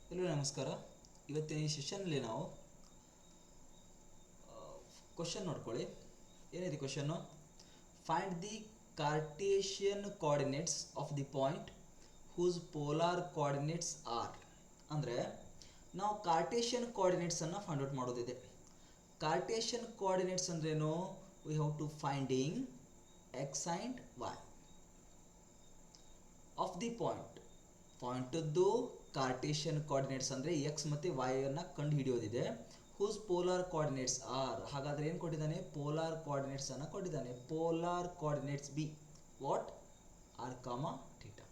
ಎಲ್ಲರಿಗೂ ನಮಸ್ಕಾರ. ಇವತ್ತಿನ ಈ ಸೆಷನ್ನಲ್ಲಿ ನಾವು ಕ್ವಶನ್ ನೋಡ್ಕೊಳ್ಳಿ. ಏನಿದೆ question? Find the Cartesian coordinates of the point whose polar coordinates are. ಅಂದರೆ ನಾವು ಕಾರ್ಟೇಷಿಯನ್ ಕೋಆರ್ಡಿನೇಟ್ಸನ್ನು ಫೈಂಡ್ ಔಟ್ ಮಾಡೋದಿದೆ. ಕಾರ್ಟೇಷಿಯನ್ ಕೋಆರ್ಡಿನೇಟ್ಸ್ ಅಂದ್ರೇನು? We have to finding X and Y of the ಪಾಯಿಂಟದ್ದು ಕಾರ್ಟೇಷಿಯನ್ ಕೋಆರ್ಡಿನೇಟ್ಸ್ ಅಂದರೆ ಎಕ್ಸ್ ಮತ್ತು ವೈ ಅನ್ನು ಕಂಡು ಹಿಡಿಯೋದಿದೆ. Whose polar coordinates are. ಹಾಗಾದರೆ ಏನು ಕೊಟ್ಟಿದ್ದಾನೆ? ಪೋಲಾರ್ ಕೋಆರ್ಡಿನೇಟ್ಸ್ ಅನ್ನು ಕೊಟ್ಟಿದ್ದಾನೆ. Polar coordinates be what? R comma theta.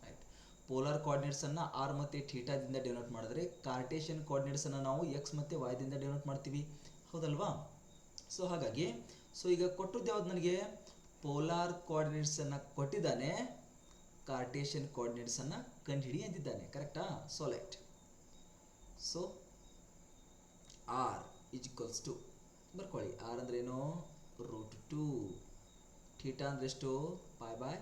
Right. Polar coordinates ಅನ್ನು ಆರ್ ಮತ್ತು ಥೀಟಾದಿಂದ ಡೆನೋಟ್ ಮಾಡಿದ್ರೆ ಕಾರ್ಟೇಷಿಯನ್ ಕೋಆರ್ಡಿನೇಟ್ಸ್ ಅನ್ನು ನಾವು ಎಕ್ಸ್ ಮತ್ತು ವೈದಿಂದ ಡೆನೋಟ್ ಮಾಡ್ತೀವಿ, ಹೌದಲ್ವಾ? ಸೊ ಹಾಗಾಗಿ ಈಗ ಕೊಟ್ಟದ್ದು ಯಾವ್ದು ನನಗೆ? ಪೋಲಾರ್ ಕೋಆರ್ಡಿನೇಟ್ಸ್ ಅನ್ನು ಕೊಟ್ಟಿದ್ದಾನೆ, ಕಾರ್ಟೇಷಿಯನ್ ಕೋಆರ್ಡಿನೇಟ್ಸ್ ಅನ್ನು ಕಂಡುಹಿಡಿ ಅಂತಿದ್ದಾನೆ. ಕರೆಕ್ಟಾ? So light. So r is equals to, ಬರ್ಕೊಳ್ಳಿ, ಆರ್ ಅಂದ್ರೆ ಏನು? √2. ಥೀಟಾ ಅಂದ್ರೆ ಎಷ್ಟು? π/4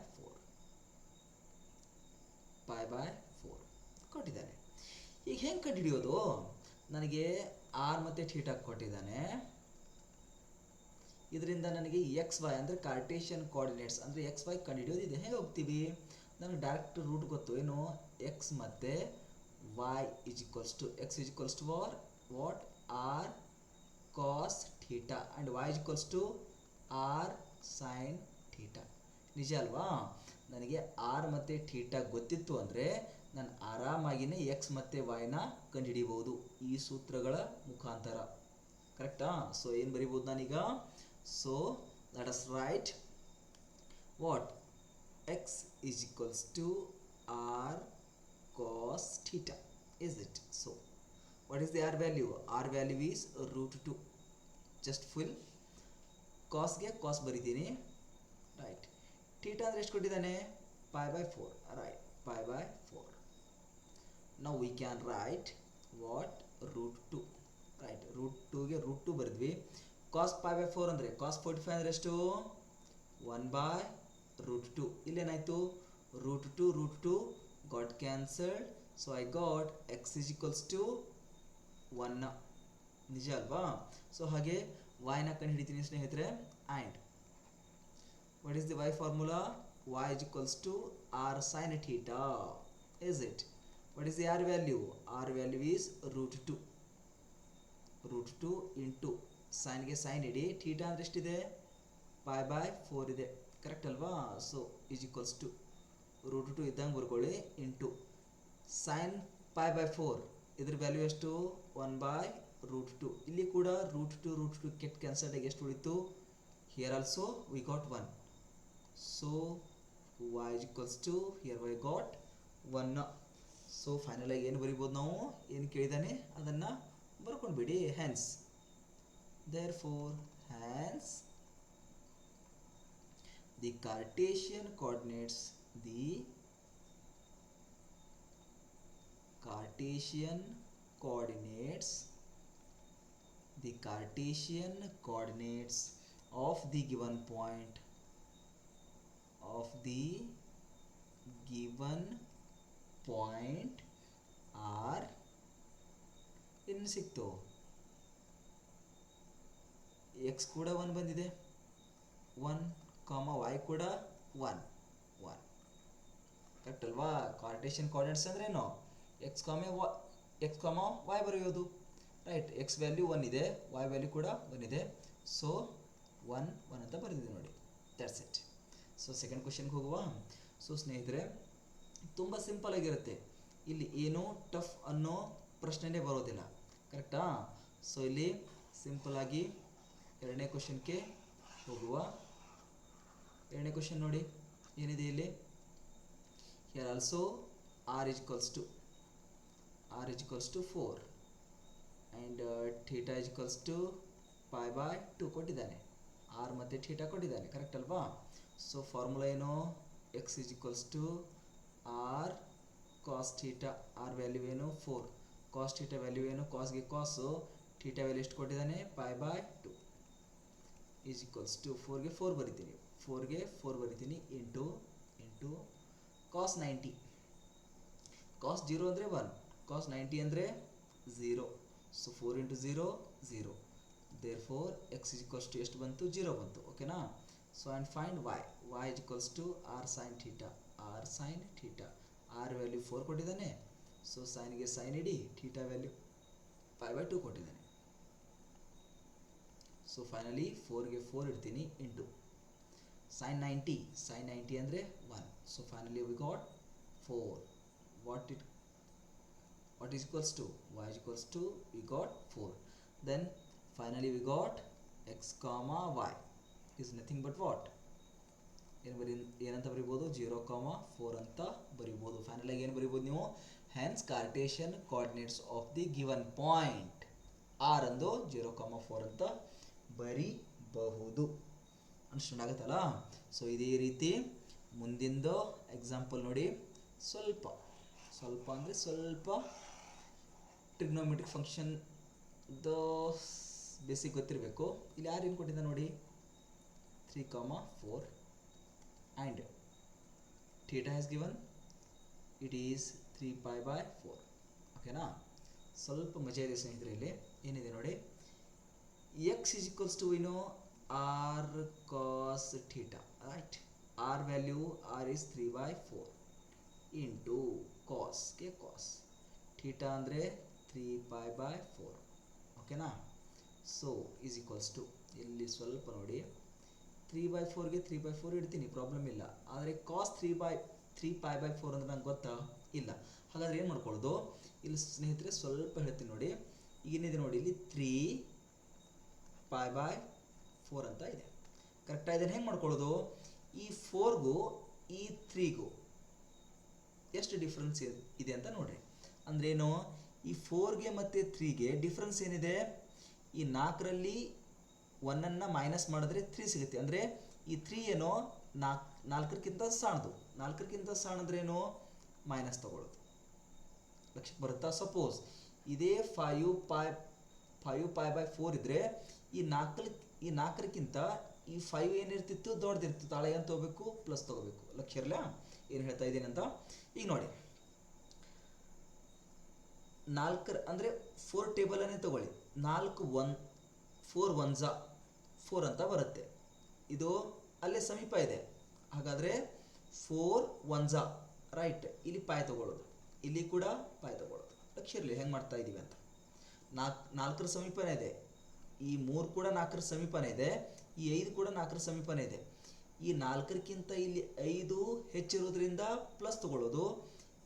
ಕೊಟ್ಟಿದ್ದಾನೆ. ಈಗ ಹೆಂಗೆ ಕಂಡುಹಿಡಿಯೋದು? ನನಗೆ ಆರ್ ಮತ್ತು ಥೀಟಾ ಕೊಟ್ಟಿದ್ದಾನೆ. ಇದರಿಂದ ನನಗೆ ಎಕ್ಸ್ ವೈ ಅಂದರೆ ಕಾರ್ಟೇಷಿಯನ್ ಕೋಆರ್ಡಿನೇಟ್ಸ್ ಅಂದರೆ ಎಕ್ಸ್ ವೈ ಕಂಡುಹಿಡಿಯೋದಿದೆ. ಹೇಗೆ ಹೋಗ್ತೀವಿ? ನನಗೆ ಡೈರೆಕ್ಟ್ ರೂಟ್ ಗೊತ್ತು. ಏನು? ಎಕ್ಸ್ ಮತ್ತು y is equals to what? R cos theta and y is equals to r sine theta. ನಿಜ ಅಲ್ವಾ? ನನಗೆ ಆರ್ ಮತ್ತು ಥೀಟಾ ಗೊತ್ತಿತ್ತು ಅಂದರೆ ನಾನು ಆರಾಮಾಗಿಯೇ ಎಕ್ಸ್ ಮತ್ತು ವೈನ ಕಂಡುಹಿಡಿಬೋದು ಈ ಸೂತ್ರಗಳ ಮುಖಾಂತರ. ಕರೆಕ್ಟಾ? ಸೊ ಏನು ಬರಿಬೋದು ನಾನೀಗ? So let us right what? x is equals to r cos theta, is it? So what is the r value? R value is √2. just fill. cos ಗೆ cos ಬರೀತೀನಿ, ರೈಟ್. ಥೀಟಾ ಅಂದರೆ ಎಷ್ಟು ಕೊಟ್ಟಿದ್ದಾನೆ? π/4, right, π/4. now we can write what? √2, right. √2ಗೆ √2 ಬರೆದ್ವಿ. cos π/4 ಅಂದರೆ cos 45 ಅಂದರೆ ಎಷ್ಟು? 1/√2. ಇಲ್ಲೇನಾಯಿತು? √2 got cancelled. so I got x is equals to 1. ನಿಜ ಅಲ್ವಾ? ಸೊ ಹಾಗೆ y ನ ಕಂಡು ಹಿಡಿತೀನಿ ಸ್ನೇಹಿತರೆ. And what is the y formula? y is equals to r sin theta, is it? what is the r value? r value is √2 into ಸೈನ್ಗೆ sine ಇಡಿ. Theta ಅಂದರೆ ಎಷ್ಟಿದೆ? π/4 ಇದೆ. ಕರೆಕ್ಟ್ ಅಲ್ವಾ? ಸೊ ಈಸ್ ಈಕ್ವಲ್ಸ್ ಟು √2 ಇದ್ದಂಗೆ ಬರ್ಕೊಳ್ಳಿ into sine π/4. ಇದ್ರ value ಎಷ್ಟು? 1/√2. ಇಲ್ಲಿ ಕೂಡ √2 ಕೆಟ್ ಕ್ಯಾನ್ಸಲ್ಡ್ ಆಗಿ ಎಷ್ಟು ಉಳಿತು? Here also we got 1. So y is equals to here we got 1. So final ಆಗಿ ಏನು ಬರಿಬೋದು ನಾವು? ಏನು ಕೇಳಿದಾನೆ ಅದನ್ನು ಬರ್ಕೊಂಡು ಬಿಡಿ. Hans therefore hence the Cartesian coordinates of the given point are ಏನು ಸಿಕ್ತು? ಎಕ್ಸ್ ಕೂಡ 1 ಬಂದಿದೆ, 1, y ಕೂಡ 1. ಕರೆಕ್ಟ್ ಅಲ್ವಾ? ಕಾರ್ಟೇಷಿಯನ್ ಕೋಆರ್ಡಿನೇಟ್ಸ್ ಅಂದ್ರೇನು? ಎಕ್ಸ್ ವೈ ಬರೆಯೋದು, ರೈಟ್. ಎಕ್ಸ್ ವ್ಯಾಲ್ಯೂ 1 ಇದೆ, ವೈ ವ್ಯಾಲ್ಯೂ ಕೂಡ 1 ಇದೆ. ಸೊ 1 ಅಂತ ಬರೆದಿದೆ ನೋಡಿ. That's it. ಸೊ ಸೆಕೆಂಡ್ ಕ್ವಶನ್ಗೆ ಹೋಗುವ. ಸೊ ಸ್ನೇಹಿತರೆ, ತುಂಬ ಸಿಂಪಲ್ ಆಗಿರುತ್ತೆ. ಇಲ್ಲಿ ಏನೂ ಟಫ್ ಅನ್ನೋ ಪ್ರಶ್ನೆನೇ ಬರೋದಿಲ್ಲ. ಕರೆಕ್ಟಾ? ಸೊ ಇಲ್ಲಿ ಸಿಂಪಲ್ ಆಗಿ ಎರಡನೇ ಕ್ವಶನ್ಗೆ ಹೋಗುವ. ಎರಡನೇ ಕ್ವಶನ್ ನೋಡಿ ಏನಿದೆ ಇಲ್ಲಿ. Here also r is equals to 4 and theta is equals to π/2 ಕೊಟ್ಟಿದ್ದಾನೆ. r ಮತ್ತು ಥೀಟಾ ಕೊಟ್ಟಿದ್ದಾನೆ. ಕರೆಕ್ಟ್ ಅಲ್ವಾ? ಸೊ ಫಾರ್ಮುಲಾ ಏನು? x is equals to r cos theta. r value ಏನು? 4. cos ಥೀಟಾ ವ್ಯಾಲ್ಯೂ ಏನು? ಕಾಸ್ಗೆ ಕಾಸು, ಥೀಟಾ ವ್ಯಾಲ್ಯೂ ಎಷ್ಟು ಕೊಟ್ಟಿದ್ದಾನೆ? π/2 is equals to 4ಗೆ 4 ಬರಿತೀನಿ ಇಂಟು cos 90. cos 0 ಅಂದರೆ 1, ಕಾಸ್ 90 ಅಂದರೆ 0. So 4 into 0 0. Therefore x is equals to ಎಷ್ಟು ಬಂತು 0 ಬಂತು. ಓಕೆನಾ. So and find y is equals to r sine theta. R value 4 ಕೊಟ್ಟಿದ್ದಾನೆ. ಸೊ ಸೈನ್ಗೆ ಸೈನ್ ಇಡಿ, ಥೀಟಾ ವ್ಯಾಲ್ಯೂ 5/2 ಕೊಟ್ಟಿದ್ದಾನೆ. ಸೊ ಫೈನಲಿ 4ಗೆ 4 ಇಡ್ತೀನಿ ಇಂಟು ಸೈನ್ 90 ಅಂದರೆ 1. So finally we got 4. what is equals to y is equals to we got 4. Then finally we got x comma y is nothing but what ಏನಂತ ಬರಿಬೋದು 0, 4 ಅಂತ ಬರಿಬೋದು. Final ಆಗಿ ಏನು ಬರಿಬೋದು ನೀವು, hence Cartesian coordinates of the given point r ಅಂದು 0, 4 ಅಂತ ಬರಿಬಹುದು. ಅಂಡರ್ಸ್ಟ್ಯಾಂಡ್ ಆಗುತ್ತಲ್ಲ. ಸೊ ಇದೇ ರೀತಿ ಮುಂದಿಂದು ಎಕ್ಸಾಂಪಲ್ ನೋಡಿ. ಸ್ವಲ್ಪ ಅಂದರೆ ಸ್ವಲ್ಪ ಟ್ರಿಗ್ನೋಮೆಟ್ರಿಕ್ ಫಂಕ್ಷನ್ ಬೇಸಿಕ್ ಗೊತ್ತಿರಬೇಕು. ಇಲ್ಲಿ ಯಾರು ಏನು ಕೊಟ್ಟಿದ್ದ ನೋಡಿ, 3, 4 and theta has given it is 3π/4. ಓಕೆನಾ. ಸ್ವಲ್ಪ ಮಜಾ ಇದೆ ಸ್ನೇಹಿತರೆ. ಇಲ್ಲಿ ಏನಿದೆ ನೋಡಿ, x is equals to r cos theta, right? r value r is 3/4 into cos theta ಅಂದರೆ 3π/4. ಓಕೆನಾ. ಸೊ ಈಸ್ ಈಕ್ವಲ್ಸ್ ಟು ಇಲ್ಲಿ ಸ್ವಲ್ಪ ನೋಡಿ 3/4ಗೆ 3/4 ಇಡ್ತೀನಿ, ಪ್ರಾಬ್ಲಮ್ ಇಲ್ಲ. ಆದರೆ ಕಾಸ್ 3π/4 ಅಂದ್ರೆ ನಂಗೆ ಗೊತ್ತಾ ಇಲ್ಲ. ಹಾಗಾದ್ರೆ ಏನು ಮಾಡ್ಕೊಳ್ಳೋದು, ಇಲ್ಲಿ ಸ್ನೇಹಿತರೆ ಸ್ವಲ್ಪ ಹೇಳ್ತೀನಿ ನೋಡಿ. ಏನಿದೆ ನೋಡಿ, ಇಲ್ಲಿ 3π/4 ಅಂತ ಇದೆ. ಕರೆಕ್ಟಾಗಿ ಇದನ್ನು ಹೆಂಗೆ ಮಾಡ್ಕೊಳ್ಳೋದು, ಈ 4ಗೂ ಈ 3ಗೂ ಎಷ್ಟು ಡಿಫ್ರೆನ್ಸ್ ಇದೆ ಅಂತ ನೋಡ್ರಿ. ಅಂದ್ರೇನು, ಈ 4ಗೆ ಮತ್ತು 3ಗೆ ಡಿಫ್ರೆನ್ಸ್ ಏನಿದೆ, ಈ 4ರಲ್ಲಿ 1 ಮೈನಸ್ ಮಾಡಿದ್ರೆ 3 ಸಿಗುತ್ತೆ. ಅಂದರೆ ಈ 3 ಏನೋ 4ಕ್ಕಿಂತ ಸಣ್ಣದು. 4ಕ್ಕಿಂತ ಸಣ್ಣದ್ರೇನು ಮೈನಸ್ ತಗೊಳ್ಳೋದು. ಲಕ್ಷಕ್ಕೆ ಬರುತ್ತಾ. ಸಪೋಸ್ ಇದೇ 5π/4 ಇದ್ದರೆ ಈ 4ಕ್ಕಿಂತ ಈ 5 ಏನಿರ್ತಿತ್ತು ದೊಡ್ಡದಿರ್ತಿತ್ತು. ತಾಳೆ ಏನು ತೊಗೋಬೇಕು, ಪ್ಲಸ್ ತೊಗೋಬೇಕು. ಲಕ್ಷ ಇರಲ್ಲ ಏನು ಹೇಳ್ತಾ ಇದ್ದೀನಿ ಅಂತ. ಈಗ ನೋಡಿ, 4 ಅಂದರೆ 4 ಟೇಬಲನ್ನೇ ತಗೊಳ್ಳಿ. 4 1s 4 ಅಂತ ಬರುತ್ತೆ. ಇದು ಅಲ್ಲೇ ಸಮೀಪ ಇದೆ. ಹಾಗಾದರೆ 4 1s ರೈಟ್. ಇಲ್ಲಿ ಪಾಯ್ ತಗೊಳ್ಳೋದು, ಇಲ್ಲಿ ಕೂಡ ಪಾಯ್ ತಗೊಳ್ಳೋದು. ಲಕ್ಷ ಇರಲಿ ಹೆಂಗೆ ಮಾಡ್ತಾ ಇದ್ದೀವಿ ಅಂತ. 4ರ ಸಮೀಪನೇ ಇದೆ. ಈ 3 ಕೂಡ 4ರ ಸಮೀಪನೇ ಇದೆ. ಈ 5 ಕೂಡ 4ರ ಸಮೀಪನೇ ಇದೆ. ಈ 4ಕ್ಕಿಂತ ಇಲ್ಲಿ 5 ಹೆಚ್ಚಿರೋದ್ರಿಂದ ಪ್ಲಸ್ ತಗೊಳ್ಳೋದು.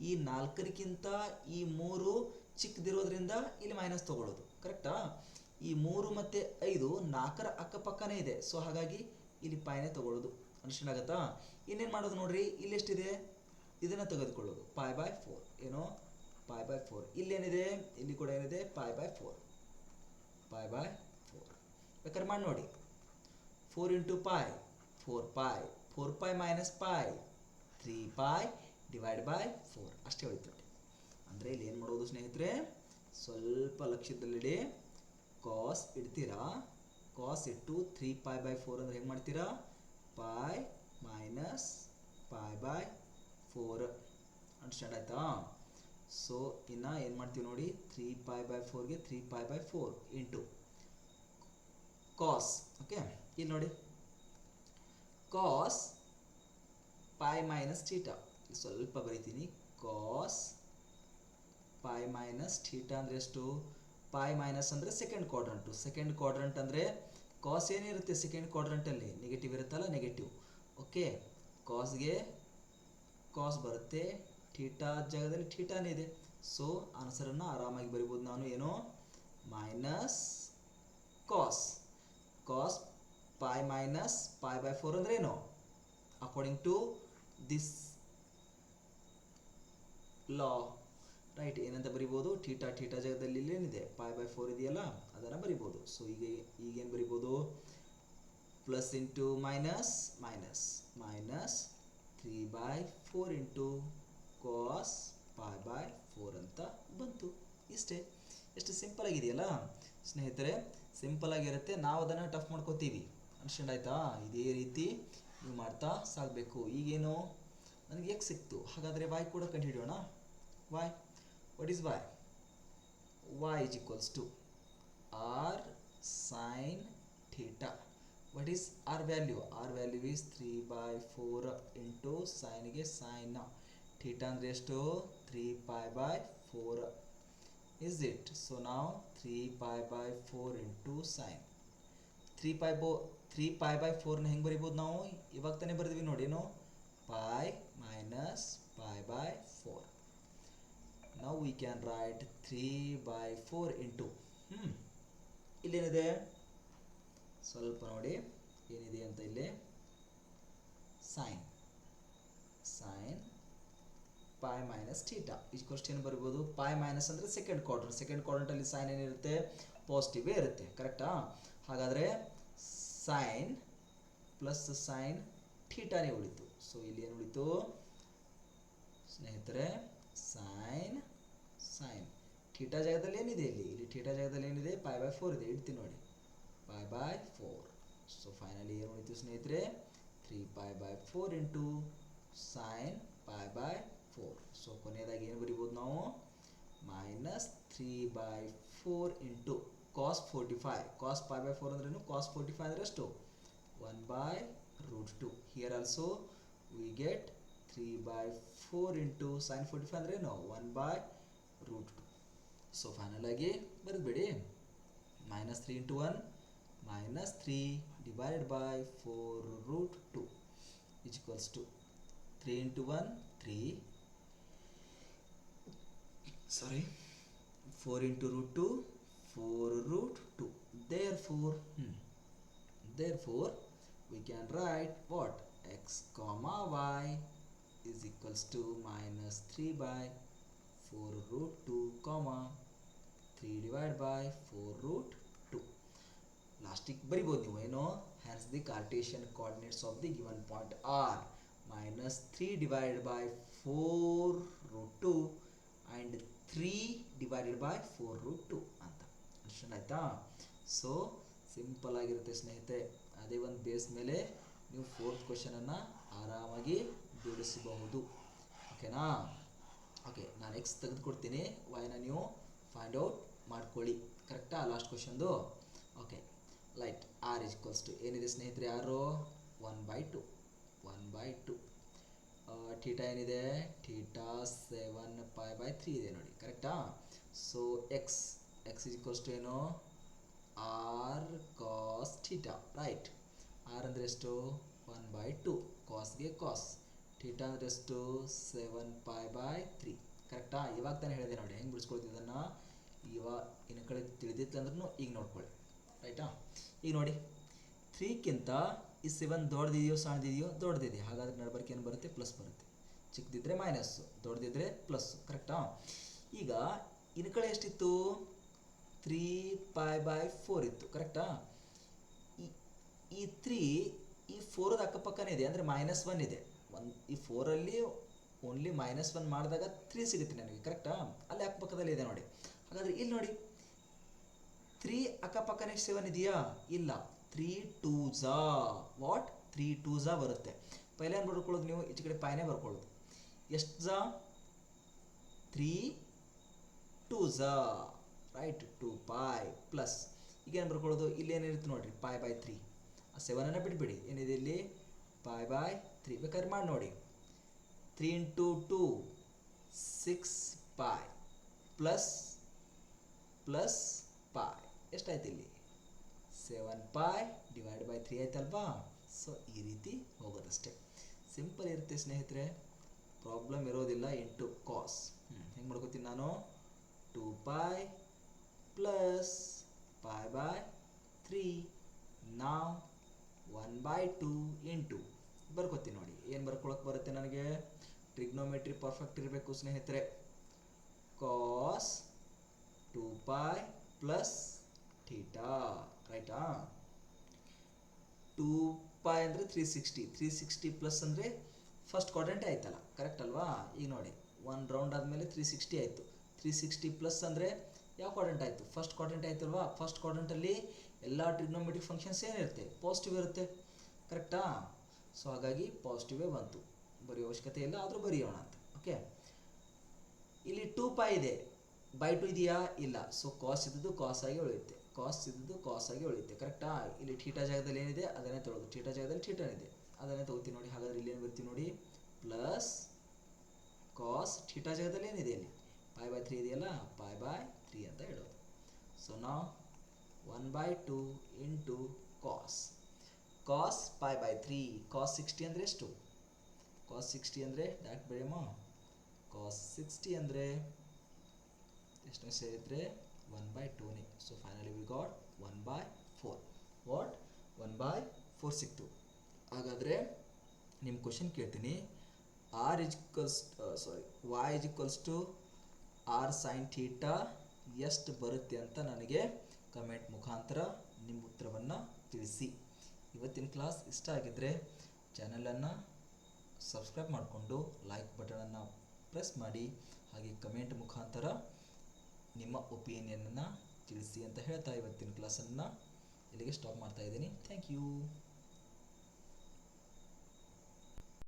ಈ 4ಕ್ಕಿಂತ ಈ 3 ಚಿಕ್ಕದಿರೋದ್ರಿಂದ ಇಲ್ಲಿ ಮೈನಸ್ ತಗೊಳ್ಳೋದು. ಕರೆಕ್ಟಾ. ಈ 3 ಮತ್ತು 5 4ರ ಅಕ್ಕಪಕ್ಕನೇ ಇದೆ. ಸೊ ಹಾಗಾಗಿ ಇಲ್ಲಿ ಪಾಯನೇ ತಗೊಳ್ಳೋದು. ಅಂಡರ್ಸ್ಟ್ಯಾಂಡ್ ಆಗುತ್ತಾ. ಇನ್ನೇನು ಮಾಡೋದು ನೋಡ್ರಿ, ಇಲ್ಲಿ ಎಷ್ಟಿದೆ ಇದನ್ನು ತೆಗೆದುಕೊಳ್ಳೋದು π/4. ಏನೋ π/4. ಇಲ್ಲೇನಿದೆ, ಇಲ್ಲಿ ಕೂಡ ಏನಿದೆ π/4. ಬೇಕಾದ್ರೆ ಮಾಡಿ ನೋಡಿ. 4 ಇಂಟು π 4π, 4π ಮೈನಸ್ π 3π /4 ಅಷ್ಟೇ ಹೋಯ್ತು. ಅಂದರೆ ಇಲ್ಲಿ ಏನು ಮಾಡೋದು ಸ್ನೇಹಿತರೆ, ಸ್ವಲ್ಪ ಲಕ್ಷ್ಯದಲ್ಲಿಡಿ. ಕಾಸ್ ಇಡ್ತೀರಾ, ಕಾಸ್ ಇಟ್ಟು 3π/4 ಅಂದರೆ ಹೆಂಗೆ ಮಾಡ್ತೀರಾ, π ಮೈನಸ್ π/4. ಅಂಡರ್ಸ್ಟ್ಯಾಂಡ್ ಆಯ್ತಾ. ಸೊ ಇನ್ನು ಏನು ಮಾಡ್ತೀವಿ ನೋಡಿ, 3π/4ಗೆ 3π/4 ಇಂಟು ಕಾಸ್. ಓಕೆ, ಇಲ್ಲಿ ನೋಡಿ ಕಾಸ್ π ಮೈನಸ್ ಥೀಟಾ. ಸ್ವಲ್ಪ ಬರೀತೀನಿ. ಕಾಸ್ π ಮೈನಸ್ ಥೀಟಾ ಅಂದರೆ ಎಷ್ಟು, π ಮೈನಸ್ ಅಂದರೆ ಸೆಕೆಂಡ್ ಕ್ವಾಡ್ರಂಟ್ ಅಂದರೆ ಕಾಸ್ ಏನಿರುತ್ತೆ ಸೆಕೆಂಡ್ ಕ್ವಾಡ್ರಂಟಲ್ಲಿ ನೆಗೆಟಿವ್ ಇರುತ್ತಲ್ಲ, ನೆಗೆಟಿವ್. ಓಕೆ, ಕಾಸ್ಗೆ ಕಾಸ್ ಬರುತ್ತೆ, ಥೀಟಾ ಜಾಗದಲ್ಲಿ ಥೀಟಾನೇ ಇದೆ. ಸೊ ಆನ್ಸರನ್ನು ಆರಾಮಾಗಿ ಬರಿಬೋದು ನಾನು. ಏನು, ಮೈನಸ್ ಕಾಸ್ π ಮೈನಸ್ π/4 ಅಂದರೆ ಏನು, according to this law right. ಏನಂತ ಬರಿಬೋದು, ಥೀಟಾ ಜಾಗದಲ್ಲಿ ಇಲ್ಲೇನಿದೆ π/4 ಇದೆಯಲ್ಲ, ಅದನ್ನು ಬರಿಬೋದು. ಸೊ ಈಗೇನು ಬರಿಬೋದು, plus into minus 3/4 into cos π/4 ಅಂತ ಬಂತು. ಇಷ್ಟೇ. ಎಷ್ಟು ಸಿಂಪಲ್ ಆಗಿದೆಯಲ್ಲ ಸ್ನೇಹಿತರೆ. ಸಿಂಪಲ್ ಆಗಿರುತ್ತೆ, ನಾವು ಅದನ್ನು ಟಫ್ ಮಾಡ್ಕೋತೀವಿ. ಅಂಡರ್ಸ್ಟ್ಯಾಂಡ್ ಆಯ್ತಾ. ಇದೇ ರೀತಿ ನೀವು ಮಾಡ್ತಾ ಸಾಗಬೇಕು. ಈಗೇನು ನನಗೆ x ಸಿಕ್ತು, ಹಾಗಾದರೆ y ಕೂಡ ಕಂಡುಹಿಡಿಯೋಣ. y What is y? Y is equals to r sine theta. What is r value? R value is 3/4 into sine ಗೆ sine theta ಅಂದ್ರೆ ಎಷ್ಟು 3π/4 is it. So now 3π/4 into sine 3π/4 ನ ಹೆಂಗೆ ಬರಿಬೋದು ನಾವು ಇವಾಗ ತಾನೇ ಬರೆದ್ವಿ ನೋಡಿ ಏನು pi minus pi/4. Now we can write 3/4 into ಇಲ್ಲೇನಿದೆ ಸ್ವಲ್ಪ ನೋಡಿ ಏನಿದೆ ಅಂತ ಇಲ್ಲಿ sin pi minus theta equals ಏನು ಬರಿಬೋದು pi minus ಅಂದರೆ ಸೆಕೆಂಡ್ ಕ್ವಾಡ್ರಂಟ್ ಅಲ್ಲಿ sin ಏನಿರುತ್ತೆ ಪಾಸಿಟಿವ್ ಇರುತ್ತೆ ಕರೆಕ್ಟಾ. ಹಾಗಾದರೆ sin ಪ್ಲಸ್ sin ಥೀಟಾನೇ ಉಳಿತು. ಸೊ ಇಲ್ಲಿ ಏನು ಉಳಿತು ಸ್ನೇಹಿತರೆ sin ಥೀಟಾ ಜಾಗದಲ್ಲಿ ಏನಿದೆ ಇಲ್ಲಿ ಥೀಟಾ ಜಾಗದಲ್ಲಿ ಏನಿದೆ pi/4 ಇದೆ ಇಡ್ತೀನಿ ನೋಡಿ pi/4. ಸೊ ಫೈನಲಿ ಏನು ಉಳಿತು ಸ್ನೇಹಿತರೆ 3π/4 ಇಂಟು sin pi/4. ಸೊ ಕೊನೆಯದಾಗಿ ಏನು ಬರಿಬೋದು ನಾವು -3/4 ಇಂಟು cos 45. cos pi/4 ಅಂದ್ರೇನು cos 45 ಅಂದರೆ ಎಷ್ಟು 1/√2. Here also we get 3/4 into sin 45 ಅಂದ್ರೇನು 1/√2. ಸೊ ಫೈನಲ್ ಆಗಿ ಬರೆದ್ಬಿಡಿ -3 into 1 -3 divided by 4√2 is equals to 3 into 1 3 sorry 4 into √2 4√2. Therefore we can write what x comma y is equals to -3/4√2 comma 3 divided by 4√2. ಲಾಸ್ಟಿಗೆ ಬರಿಬೋದು ನೀವು ಏನು hence the Cartesian coordinates of the given point are -3 divided by 4√2 and 3 divided by 4√2 ಅಂತ understand ಆಯ್ತಾ. So simple ಆಗಿರುತ್ತೆ ಸ್ನೇಹಿತರೆ. ಅದೇ ಒಂದು ಬೇಸ್ ಮೇಲೆ ನೀವು ಫೋರ್ತ್ ಕ್ವೆಶನನ್ನು ಆರಾಮಾಗಿ ಬಿಡಿಸಬಹುದು. ಓಕೆನಾ. ಓಕೆ ನಾನು ಎಕ್ಸ್ ತೆಗೆದುಕೊಡ್ತೀನಿ ವೈನ ನೀವು ಫೈಂಡ್ ಔಟ್ ಮಾಡ್ಕೊಳ್ಳಿ ಕರೆಕ್ಟಾ ಲಾಸ್ಟ್ ಕ್ವೆಶನ್ದು. Okay right r is equals to ಏನಿದೆ ಸ್ನೇಹಿತರೆ ಆರು 1/2 ಥೀಟಾ ಏನಿದೆ ಥೀಟಾ 7π/3 ಇದೆ ನೋಡಿ ಕರೆಕ್ಟಾ. So x is equals to ಏನು r cos theta right. R ಅಂದರೆ ಎಷ್ಟು 1/2 ಕಾಸ್ಗೆ ಕಾಸ್ ಥೀಟಾ ಅಂದರೆ ಎಷ್ಟು 7π/3 ಕರೆಕ್ಟಾ. ಇವಾಗ ತಾನೇ ಹೇಳಿದೆ ನೋಡಿ ಹೆಂಗೆ ಬಿಡಿಸ್ಕೊಳ್ತೀವಿ ಇದನ್ನು. ಇವಾಗ ಇನ್ನು ಕಡೆ ತಿಳಿದಿತ್ತು ಅಂದ್ರೂ ಈಗ ನೋಡ್ಕೊಳ್ಳಿ ರೈಟಾ. ಈಗ ನೋಡಿ 3ಕ್ಕಿಂತ ಈ 7 ದೊಡ್ಡದಿದೆಯೋ ಸಣ್ಣದಿದೆಯೋ ದೊಡ್ಡದಿದೆ. ಹಾಗಾದ್ರೆ ನಡಬರ್ಕೆ ಏನು ಬರುತ್ತೆ ಪ್ಲಸ್ ಬರುತ್ತೆ. ಚಿಕ್ಕದಿದ್ರೆ ಮೈನಸ್ಸು ದೊಡ್ಡದಿದ್ರೆ ಪ್ಲಸ್ಸು ಕರೆಕ್ಟಾ. ಈಗ ಇನ್ನು ಕಡೆ ಎಷ್ಟಿತ್ತು 3π/4 ಇತ್ತು ಕರೆಕ್ಟಾ. ಈ 3 ಈ 4ದ ಅಕ್ಕಪಕ್ಕನೇ ಇದೆ ಅಂದರೆ -1 ಇದೆ. ಈ 4ಅಲ್ಲಿ ಓನ್ಲಿ -1 ಮಾಡಿದಾಗ 3 ಸಿಗುತ್ತೆ ನನಗೆ ಕರೆಕ್ಟಾ. ಅಲ್ಲಿ ಅಕ್ಕಪಕ್ಕದಲ್ಲಿ ಇದೆ ನೋಡಿ. ಹಾಗಾದರೆ ಇಲ್ಲಿ ನೋಡಿ 3 ಅಕ್ಕಪಕ್ಕನೇ 7 ಇದೆಯಾ ಇಲ್ಲ 3 2s ವಾಟ್ 3 2s ಬರುತ್ತೆ. ಪೈಲೆ ಏನು ಬರ್ಕೊಳ್ಳೋದು ನೀವು ಈಚೆ ಕಡೆ ಪೈನೇ ಬರ್ಕೊಳ್ಳೋದು ಎಷ್ಟು ಜ 3 2s ರೈಟ್ 2π ಪ್ಲಸ್ ಈಗ ಏನು ಬರ್ಕೊಳ್ಳೋದು ಇಲ್ಲಿ ಏನಿರುತ್ತೆ ನೋಡಿರಿ π/3 ಆ 7ಅನ್ನು ಬಿಟ್ಬಿಡಿ ಏನಿದೆ ಇಲ್ಲಿ π/3 ಬೇಕಾದ್ರೆ ಮಾಡಿ ನೋಡಿ 3 into 2 6π ಪ್ಲಸ್ π ಎಷ್ಟಾಯ್ತು ಇಲ್ಲಿ 7π ಡಿವೈಡ್ ಬೈ 3 ಆಯ್ತಲ್ವಾ. ಸೊ ಈ ರೀತಿ ಹೋಗೋದಷ್ಟೇ ಸಿಂಪಲ್ ಇರುತ್ತೆ ಸ್ನೇಹಿತರೆ. ಪ್ರಾಬ್ಲಮ್ ಇರೋದಿಲ್ಲ ಇಂಟು ಕಾಸ್ ಹೆಂಗೆ ಮಾಡ್ಕೋತೀನಿ ನಾನು 2π ಪ್ಲಸ್ π/3 ನಾವು 1/2 ಇಂಟು ಬರ್ಕೋತೀನಿ ನೋಡಿ ಏನು ಬರ್ಕೊಳಕ್ಕೆ ಬರುತ್ತೆ ನನಗೆ ಟ್ರಿಗ್ನೋಮೆಟ್ರಿ ಪರ್ಫೆಕ್ಟ್ ಇರಬೇಕು ಸ್ನೇಹಿತರೆ. ಕಾಸ್ 2π ಪ್ಲಸ್ ಥೀಟಾ ರೈಟಾ. 2π ಅಂದರೆ 360 ಪ್ಲಸ್ ಅಂದರೆ ಫಸ್ಟ್ ಕ್ವಾಡ್ರೆಂಟೇ ಆಯ್ತಲ್ಲ ಕರೆಕ್ಟ್ ಅಲ್ವಾ. ಈಗ ನೋಡಿ 1 ರೌಂಡ್ ಆದಮೇಲೆ 360 ಆಯಿತು. 360 ಪ್ಲಸ್ ಅಂದರೆ ಯಾವ ಕ್ವಾಡ್ರೆಂಟ್ ಆಯಿತು ಫಸ್ಟ್ ಕ್ವಾಡ್ರೆಂಟ್ ಆಯ್ತಲ್ವಾ. ಫಸ್ಟ್ ಕ್ವಾಡ್ರೆಂಟಲ್ಲಿ ಎಲ್ಲ ಟ್ರಿಗ್ನೋಮೆಟ್ರಿಕ್ ಫಂಕ್ಷನ್ಸ್ ಏನಿರುತ್ತೆ ಪಾಸಿಟಿವ್ ಇರುತ್ತೆ ಕರೆಕ್ಟಾ. ಸೊ ಹಾಗಾಗಿ ಪಾಸಿಟಿವೇ ಬಂತು ಬರೆಯೋ ಅವಶ್ಯಕತೆ ಇಲ್ಲ ಆದರೂ ಬರೆಯೋಣ ಅಂತ. ಓಕೆ ಇಲ್ಲಿ 2π ಇದೆ ಬೈ ಟು ಇದೆಯಾ ಇಲ್ಲ, ಸೊ ಕಾಸ್ ಇದ್ದದ್ದು ಕಾಸ್ ಆಗಿ ಉಳಿಯುತ್ತೆ, ಕಾಸ್ ಇದ್ದದ್ದು ಕಾಸ್ ಆಗಿ ಉಳಿಯುತ್ತೆ. ಕರೆಕ್ಟಾ? ಇಲ್ಲಿ ಥೀಟಾ ಜಾಗದಲ್ಲಿ ಏನಿದೆ ಅದನ್ನೇ ತೊಗೊಳ್ಳೋದು, ಥೀಟಾ ಜಾಗದಲ್ಲಿ ಥೀಟಾ ಇದೆ ಅದನ್ನೇ ತೊಗೋತೀವಿ ನೋಡಿ. ಹಾಗಾದ್ರೆ ಇಲ್ಲಿ ಏನು ಬರ್ತೀವಿ ನೋಡಿ, ಪ್ಲಸ್ ಕಾಸ್ ಥೀಟಾ ಜಾಗದಲ್ಲಿ ಏನಿದೆ ಇಲ್ಲಿ π/3 ಇದೆಯಲ್ಲ, π/3 ಅಂತ ಹೇಳೋದು. ಸೊ ನಾವು 1/2 ಇಂಟು ಕಾಸ್ π/3 ಕಾಸ್ 60 ಅಂದರೆ ಎಷ್ಟು? ಕಾಸ್ 60 ಅಂದರೆ ಡೈರೆಕ್ಟ್ ಬರೆಯಮ್ಮ, ಕಾಸ್ 60 ಅಂದರೆ ಎಷ್ಟು ಸೇರಿದರೆ 1/2ನೇ. So finally we got 1/4. What? 1/4 ಸಿಕ್ತು. ಹಾಗಾದರೆ ನಿಮ್ಮ ಕ್ವಶನ್ ಕೇಳ್ತೀನಿ, y r sin ಥೀಟಾ ಎಷ್ಟು ಬರುತ್ತೆ ಅಂತ ನನಗೆ ಕಮೆಂಟ್ ಮುಖಾಂತರ ನಿಮ್ಮ ಉತ್ತರವನ್ನು ತಿಳಿಸಿ. ಇವತ್ತಿನ ಕ್ಲಾಸ್ ಇಷ್ಟ ಆಗಿದ್ದರೆ ಚಾನಲನ್ನು ಸಬ್ಸ್ಕ್ರೈಬ್ ಮಾಡಿಕೊಂಡು ಲೈಕ್ ಬಟನನ್ನು ಪ್ರೆಸ್ ಮಾಡಿ, ಹಾಗೆ ಕಮೆಂಟ್ ಮುಖಾಂತರ ನಿಮ್ಮ ಒಪಿನಿಯನನ್ನು ತಿಳಿಸಿ ಅಂತ ಹೇಳ್ತಾ ಇವತ್ತಿನ ಕ್ಲಾಸನ್ನು ಇಲ್ಲಿಗೆ ಸ್ಟಾಪ್ ಮಾಡ್ತಾ ಇದ್ದೀನಿ. Thank you.